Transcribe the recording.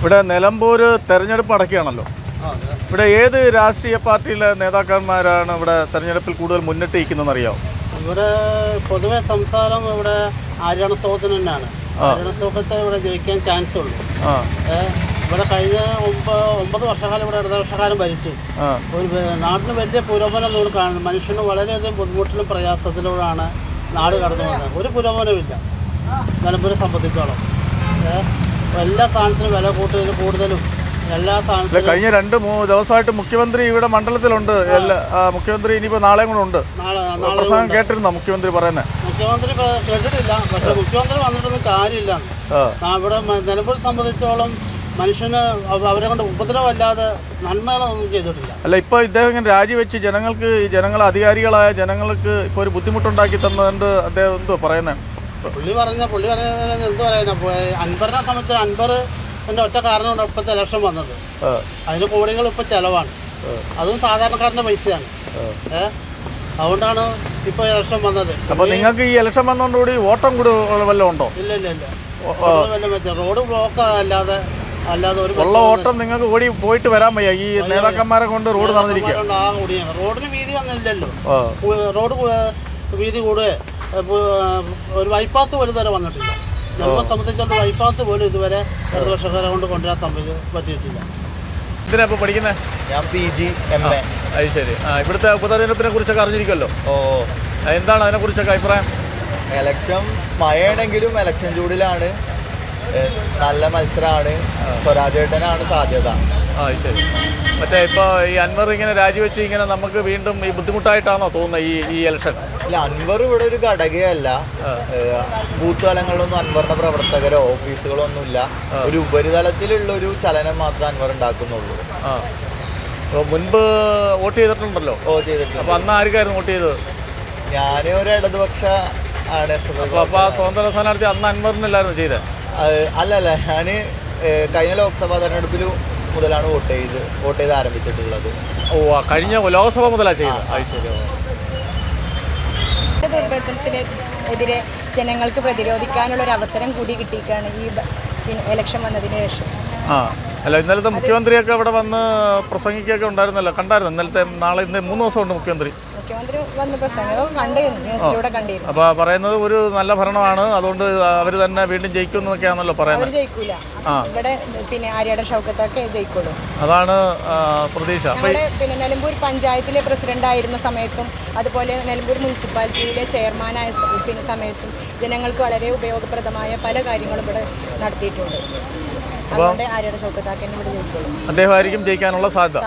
ഇവിടെ നിലമ്പൂർ തെരഞ്ഞെടുപ്പ് അടക്കുകയാണല്ലോ. ഇവിടെ ഏത് രാഷ്ട്രീയ പാർട്ടിയിലെ നേതാക്കന്മാരാണ് ഇവിടെ തെരഞ്ഞെടുപ്പിൽ കൂടുതൽ മുന്നിട്ട് നിൽക്കുന്നതെന്ന് അറിയാമോ? ഇവിടെ പൊതുവെ സംസാരം ഇവിടെ ആര്യാണ സോഹത്തിന് തന്നെയാണ്. ആര്യാണ സോഹത്തെ ഇവിടെ ജയിക്കാൻ ചാൻസ് ഉള്ളൂ. ഇവിടെ കഴിഞ്ഞ 9 വർഷക്കാലം ഇവിടെ ഇടതുപക്ഷക്കാലം ഭരിച്ചു. ഒരു നാട്ടിന് വലിയ പുരോഗമനം നമ്മൾ കാണുന്നു. മനുഷ്യന് വളരെയധികം ബുദ്ധിമുട്ടിലും പ്രയാസത്തിലൂടെയാണ് നാട് കടന്നു പോകുന്നത്. ഒരു പുരോഗമനമില്ല നിലമ്പൂരെ സംബന്ധിച്ചോളം. എല്ലാ സാധനത്തിനും വില കൂടുതലും എല്ലാ സാധനത്തിലും. കഴിഞ്ഞ 2-3 ദിവസമായിട്ട് മുഖ്യമന്ത്രി ഇവിടെ മണ്ഡലത്തിലുണ്ട്. മുഖ്യമന്ത്രി ഇനിയിപ്പോൾ നാളെയും കൂടെ ഉണ്ട്. പ്രസംഗം കേട്ടിരുന്നോ മുഖ്യമന്ത്രി പറയുന്നത്? മുഖ്യമന്ത്രി കേട്ടിട്ടില്ല. പക്ഷെ മുഖ്യമന്ത്രി വന്നിട്ടൊന്നും കാര്യമില്ല. ഇവിടെ നിലമ്പൂർ സംബന്ധിച്ചോളം മനുഷ്യന് അവരെ കൊണ്ട് ഉപദ്രവമല്ലാതെ നന്മകളൊന്നും ചെയ്തിട്ടില്ല. അല്ല, ഇപ്പോൾ ഇദ്ദേഹം ഇങ്ങനെ രാജിവെച്ച് ജനങ്ങൾ അധികാരികളായ ജനങ്ങൾക്ക് ഇപ്പോൾ ഒരു ബുദ്ധിമുട്ടുണ്ടാക്കി തന്നതുകൊണ്ട് അദ്ദേഹം എന്തോ പറയുന്നത്? പുള്ളി പറയുന്നത് എന്ത് പറയാനാ? അൻവറിനെ സംബന്ധിച്ച് അൻവറിൻ്റെ ഒറ്റ കാരണം കൊണ്ട് ഇപ്പോഴത്തെ ഇലക്ഷൻ വന്നത്. അതിന് കോടികൾ ഇപ്പോൾ ചിലവാണ്. അതും സാധാരണക്കാരൻ്റെ പൈസയാണ്. അതുകൊണ്ടാണ് ഇപ്പോൾ ഇലക്ഷൻ വന്നത്. അപ്പോൾ നിങ്ങൾക്ക് ഈ ഇലക്ഷൻ വന്നതുകൊണ്ടുകൂടി ഓട്ടം കൂടി വല്ലതും ഉണ്ടോ? ഇല്ല. റോഡ് ബ്ലോക്ക് അല്ലാതെ ഒരു ഉള്ള ഓട്ടം നിങ്ങൾക്ക് ഓടി പോയിട്ട് വരാൻ വയ്യ. ഈ നേതാക്കന്മാരെ കൊണ്ട് റോഡ് നടന്നിരിക്കുക. റോഡിന് വീതി വന്നില്ലല്ലോ. റോഡ് വീതി കൂടുക. ഒരു ബൈപ്പാസ് പോലും ഇതുവരെ വന്നിട്ടില്ല. നമ്മളെ സംബന്ധിച്ചുള്ള ബൈപ്പാസ് പോലും ഇതുവരെ ഇടതുപക്ഷക്കാരെ കൊണ്ട് കൊണ്ടുവരാൻ പറ്റിയിട്ടില്ല. എന്തിനാ ഇപ്പോൾ പഠിക്കുന്നത്? ഞാൻ PG MA. അത് ശരി. ഇവിടുത്തെ ഉപതെരഞ്ഞെടുപ്പിനെ കുറിച്ചൊക്കെ അറിഞ്ഞിരിക്കുമല്ലോ. എന്താണ് അതിനെക്കുറിച്ചൊക്കെ അഭിപ്രായം? എലക്ഷൻ മഴയാണെങ്കിലും എലക്ഷൻ ചൂടിലാണ്. നല്ല മത്സരമാണ്. സ്വരാജേട്ടനാണ് സാധ്യത. ശരി. മറ്റേ ഇപ്പോൾ ഈ അൻവർ ഇങ്ങനെ രാജിവെച്ച് ഇങ്ങനെ നമുക്ക് വീണ്ടും ഈ ബുദ്ധിമുട്ടായിട്ടാണോ തോന്നുന്നത് ഈ ഇലക്ഷൻ? ഇല്ല, അൻവർ ഇവിടെ ഒരു ഘടകയല്ല. ബൂത്ത് തലങ്ങളിലൊന്നും അൻവറിന്റെ പ്രവർത്തകരോ ഓഫീസുകളോ ഒന്നുമില്ല. ഒരു ഉപരിതലത്തിലുള്ള ഒരു ചലനം മാത്രമേ അൻവർ ഉണ്ടാക്കുന്നുള്ളൂ. മുൻപ് വോട്ട് ചെയ്തിട്ടുണ്ടല്ലോ. ചെയ്തിട്ടുണ്ട്. അപ്പോൾ അന്ന് ആർക്കായിരുന്നു വോട്ട് ചെയ്തത്? ഞാൻ ഒരു ഇടതുപക്ഷ ആണ്. അപ്പോൾ ആ സ്വതന്ത്ര സ്ഥാനാർത്ഥി അന്ന് അൻവറിനല്ലായിരുന്നു ചെയ്തത്? അല്ലല്ല, ഞാൻ കഴിഞ്ഞ ലോക്സഭാ തെരഞ്ഞെടുപ്പിൽ മുതലാണ് വോട്ട് ചെയ്ത് ആരംഭിച്ചിട്ടുള്ളത്. കഴിഞ്ഞ ലോക്സഭ മുതലാണ് ചെയ്തത്. ദുർബലത്തിനെതിരെ ജനങ്ങൾക്ക് പ്രതിരോധിക്കാനുള്ള ഒരു അവസരം കൂടി കിട്ടിയിട്ടാണ് ഈ ഇലക്ഷൻ വന്നതിന് ശേഷം. അല്ല, ഇന്നലത്തെ മുഖ്യമന്ത്രിയൊക്കെ ഇവിടെ വന്ന് പ്രസംഗിക്കൊക്കെ ഉണ്ടായിരുന്നല്ലോ, കണ്ടായിരുന്നു? ഇന്നലത്തെ ഇന്ന് 3 ദിവസമുണ്ട് മുഖ്യമന്ത്രി വന്ന് പ്രസംഗം കണ്ടിരുന്നു, ന്യൂസിലൂടെ കണ്ടിരുന്നു. അപ്പോൾ പറയുന്നത് ഒരു നല്ല ഭരണമാണ്, അതുകൊണ്ട് അവർ തന്നെ വീണ്ടും ജയിക്കും എന്നൊക്കെയാണല്ലോ പറയുന്നത്. ജയിക്കൂല, ഇവിടെ ആര്യാടൻ ഷൗക്കത്തൊക്കെ ജയിക്കുള്ളൂ, അതാണ് പ്രതീക്ഷ. നിലമ്പൂർ പഞ്ചായത്തിലെ പ്രസിഡന്റ് ആയിരുന്ന സമയത്തും അതുപോലെ നിലമ്പൂർ മുനിസിപ്പാലിറ്റിയിലെ ചെയർമാനായ സമയത്തും ജനങ്ങൾക്ക് വളരെ ഉപയോഗപ്രദമായ പല കാര്യങ്ങളും ഇവിടെ നടത്തിയിട്ടുണ്ട്. അതുകൊണ്ട് ആര്യാടൻ ഷൗക്കത്താക്കന്നെ ഇവിടെ ജയിക്കുള്ളൂ. അദ്ദേഹമായിരിക്കും ജയിക്കാനുള്ള സാധ്യത.